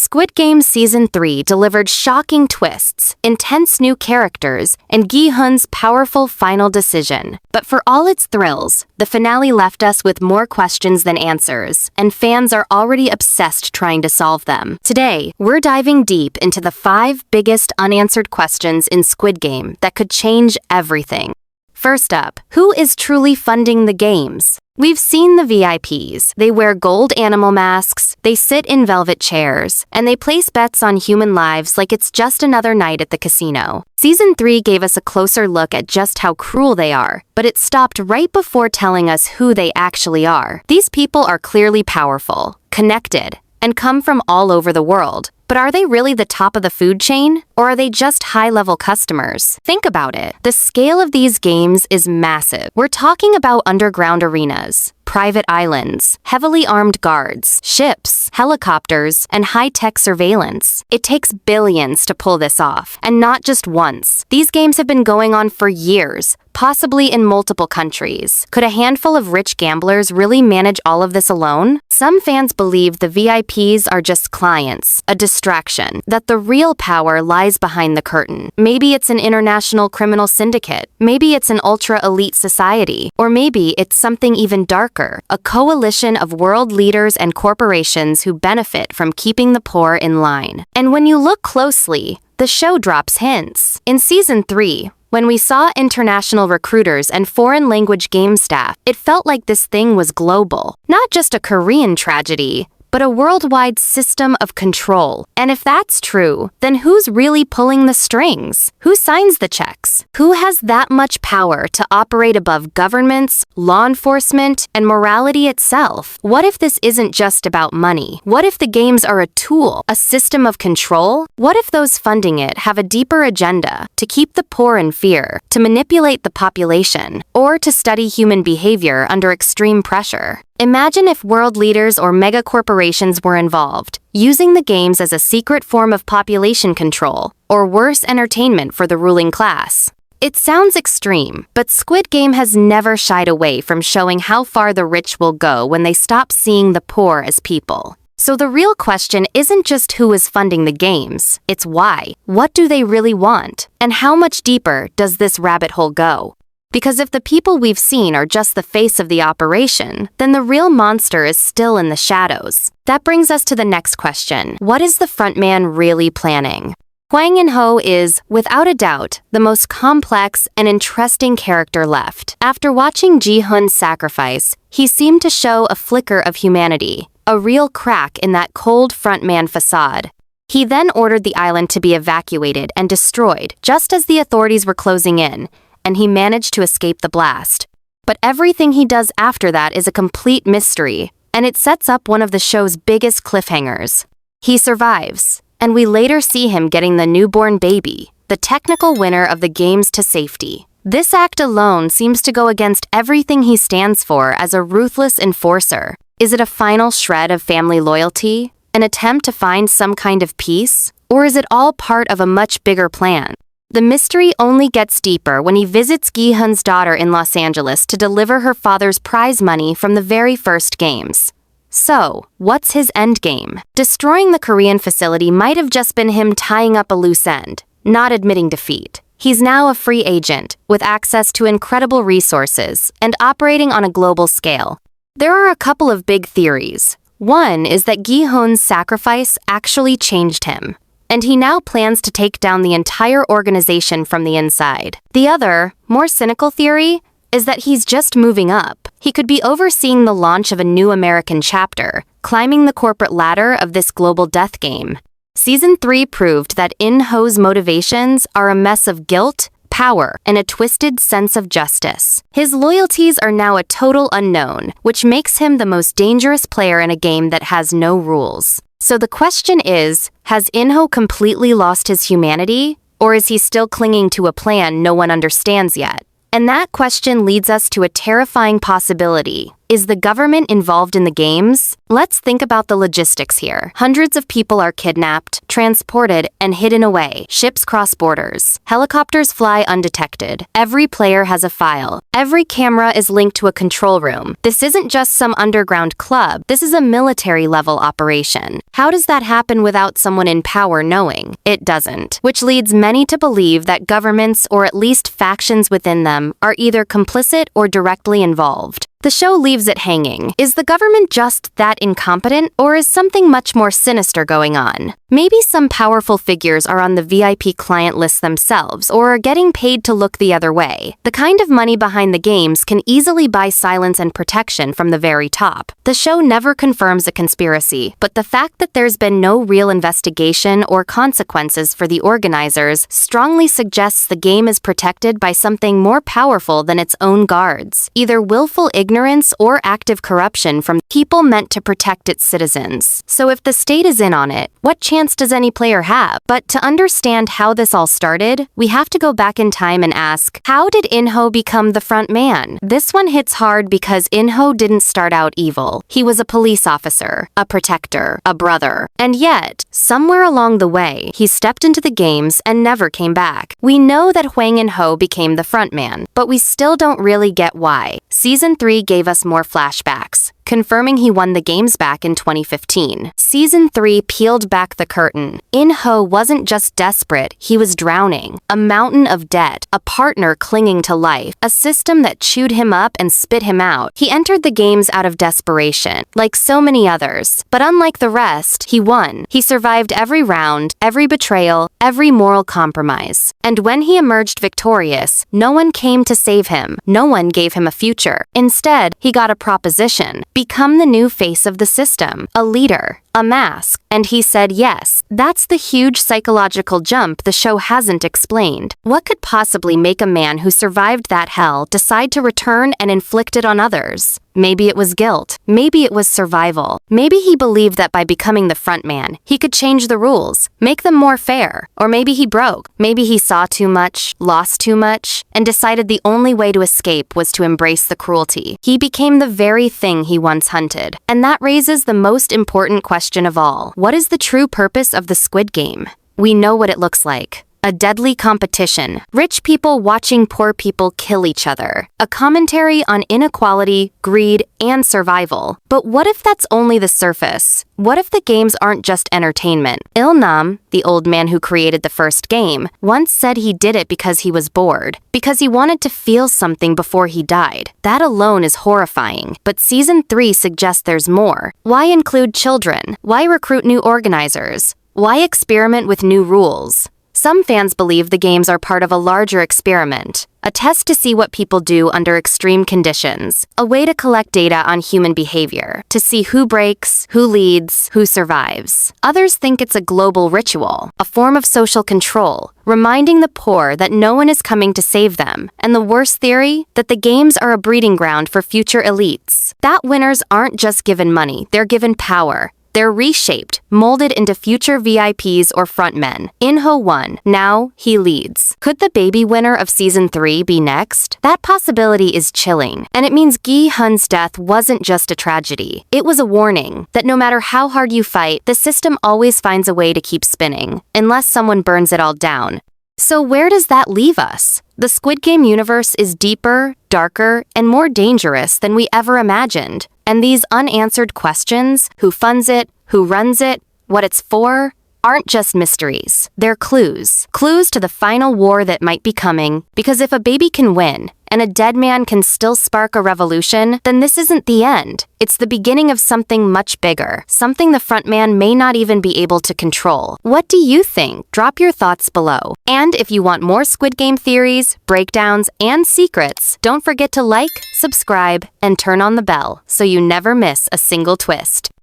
Squid Game Season 3 delivered shocking twists, intense new characters, and Gi-hun's powerful final decision. But for all its thrills, the finale left us with more questions than answers, and fans are already obsessed trying to solve them. Today, we're diving deep into the 5 biggest unanswered questions in Squid Game that could change everything. First up, who is truly funding the games? We've seen the VIPs. They wear gold animal masks, they sit in velvet chairs, and they place bets on human lives like it's just another night at the casino. Season 3 gave us a closer look at just how cruel they are, but it stopped right before telling us who they actually are. These people are clearly powerful, connected, and come from all over the world. But are they really the top of the food chain? Or are they just high-level customers? Think about it. The scale of these games is massive. We're talking about underground arenas, private islands, heavily armed guards, ships, helicopters, and high-tech surveillance. It takes billions to pull this off, and not just once. These games have been going on for years, possibly in multiple countries. Could a handful of rich gamblers really manage all of this alone? Some fans believe the VIPs are just clients, a distraction, that the real power lies behind the curtain. Maybe it's an international criminal syndicate, maybe it's an ultra-elite society, or maybe it's something even darker, a coalition of world leaders and corporations who benefit from keeping the poor in line. And when you look closely, the show drops hints. In Season 3, when we saw international recruiters and foreign language game staff, it felt like this thing was global. Not just a Korean tragedy, but a worldwide system of control. And if that's true, then who's really pulling the strings? Who signs the checks? Who has that much power to operate above governments, law enforcement, and morality itself? What if this isn't just about money? What if the games are a tool, a system of control? What if those funding it have a deeper agenda to keep the poor in fear, to manipulate the population, or to study human behavior under extreme pressure? Imagine if world leaders or mega corporations were involved, using the games as a secret form of population control, or worse, entertainment for the ruling class. It sounds extreme, but Squid Game has never shied away from showing how far the rich will go when they stop seeing the poor as people. So the real question isn't just who is funding the games, it's why. What do they really want? And how much deeper does this rabbit hole go? Because if the people we've seen are just the face of the operation, then the real monster is still in the shadows. That brings us to the next question. What is the frontman really planning? Hwang In-ho is, without a doubt, the most complex and interesting character left. After watching Gi-hun's sacrifice, he seemed to show a flicker of humanity, a real crack in that cold frontman facade. He then ordered the island to be evacuated and destroyed just as the authorities were closing in, and he managed to escape the blast. But everything he does after that is a complete mystery, and it sets up one of the show's biggest cliffhangers. He survives, and we later see him getting the newborn baby, the technical winner of the games to safety. This act alone seems to go against everything he stands for as a ruthless enforcer. Is it a final shred of family loyalty? An attempt to find some kind of peace? Or is it all part of a much bigger plan? The mystery only gets deeper when he visits Gi-hun's daughter in Los Angeles to deliver her father's prize money from the very first games. So, what's his endgame? Destroying the Korean facility might have just been him tying up a loose end, not admitting defeat. He's now a free agent, with access to incredible resources, and operating on a global scale. There are a couple of big theories. One is that Gi-hun's sacrifice actually changed him, and he now plans to take down the entire organization from the inside. The other, more cynical theory is that he's just moving up. He could be overseeing the launch of a new American chapter, climbing the corporate ladder of this global death game. Season 3 proved that In-ho's motivations are a mess of guilt, power, and a twisted sense of justice. His loyalties are now a total unknown, which makes him the most dangerous player in a game that has no rules. So the question is, has In-ho completely lost his humanity, or is he still clinging to a plan no one understands yet? And that question leads us to a terrifying possibility. Is the government involved in the games? Let's think about the logistics here. Hundreds of people are kidnapped, transported, and hidden away. Ships cross borders. Helicopters fly undetected. Every player has a file. Every camera is linked to a control room. This isn't just some underground club. This is a military-level operation. How does that happen without someone in power knowing? It doesn't. Which leads many to believe that governments, or at least factions within them, are either complicit or directly involved. The show leaves it hanging. Is the government just that incompetent, or is something much more sinister going on? Maybe some powerful figures are on the VIP client list themselves, or are getting paid to look the other way. The kind of money behind the games can easily buy silence and protection from the very top. The show never confirms a conspiracy, but the fact that there's been no real investigation or consequences for the organizers strongly suggests the game is protected by something more powerful than its own guards. Either willful ignorance or active corruption from people meant to protect its citizens. So if the state is in on it, what chance does any player have? But to understand how this all started, we have to go back in time and ask, how did In-ho become the front man? This one hits hard because In-ho didn't start out evil. He was a police officer, a protector, a brother. And yet, somewhere along the way, he stepped into the games and never came back. We know that Hwang In-ho became the front man, but we still don't really get why. Season 3 gave us more flashbacks, confirming he won the games back in 2015. Season 3 peeled back the curtain. In-ho wasn't just desperate, he was drowning. A mountain of debt, a partner clinging to life, a system that chewed him up and spit him out. He entered the games out of desperation, like so many others. But unlike the rest, he won. He survived every round, every betrayal, every moral compromise. And when he emerged victorious, no one came to save him. No one gave him a future. Instead, he got a proposition. Become the new face of the system, a leader, a mask. And he said yes. That's the huge psychological jump the show hasn't explained. What could possibly make a man who survived that hell decide to return and inflict it on others? Maybe it was guilt. Maybe it was survival. Maybe he believed that by becoming the front man, he could change the rules, make them more fair. Or maybe he broke. Maybe he saw too much, lost too much, and decided the only way to escape was to embrace the cruelty. He became the very thing he once hunted. And that raises the most important question of all. What is the true purpose of the Squid Game? We know what it looks like. A deadly competition. Rich people watching poor people kill each other. A commentary on inequality, greed, and survival. But what if that's only the surface? What if the games aren't just entertainment? Il-nam, the old man who created the first game, once said he did it because he was bored. Because he wanted to feel something before he died. That alone is horrifying. But Season 3 suggests there's more. Why include children? Why recruit new organizers? Why experiment with new rules? Some fans believe the games are part of a larger experiment, a test to see what people do under extreme conditions, a way to collect data on human behavior, to see who breaks, who leads, who survives. Others think it's a global ritual, a form of social control, reminding the poor that no one is coming to save them, and the worst theory, that the games are a breeding ground for future elites. That winners aren't just given money, they're given power. They're reshaped, molded into future VIPs or frontmen. In-ho won. Now, he leads. Could the baby winner of Season 3 be next? That possibility is chilling. And it means Gi-hun's death wasn't just a tragedy. It was a warning that no matter how hard you fight, the system always finds a way to keep spinning, unless someone burns it all down. So where does that leave us? The Squid Game universe is deeper, darker, and more dangerous than we ever imagined. And these unanswered questions, who funds it, who runs it, what it's for, aren't just mysteries. They're clues. Clues to the final war that might be coming. Because if a baby can win, and a dead man can still spark a revolution, then this isn't the end. It's the beginning of something much bigger. Something the front man may not even be able to control. What do you think? Drop your thoughts below. And if you want more Squid Game theories, breakdowns, and secrets, don't forget to like, subscribe, and turn on the bell so you never miss a single twist.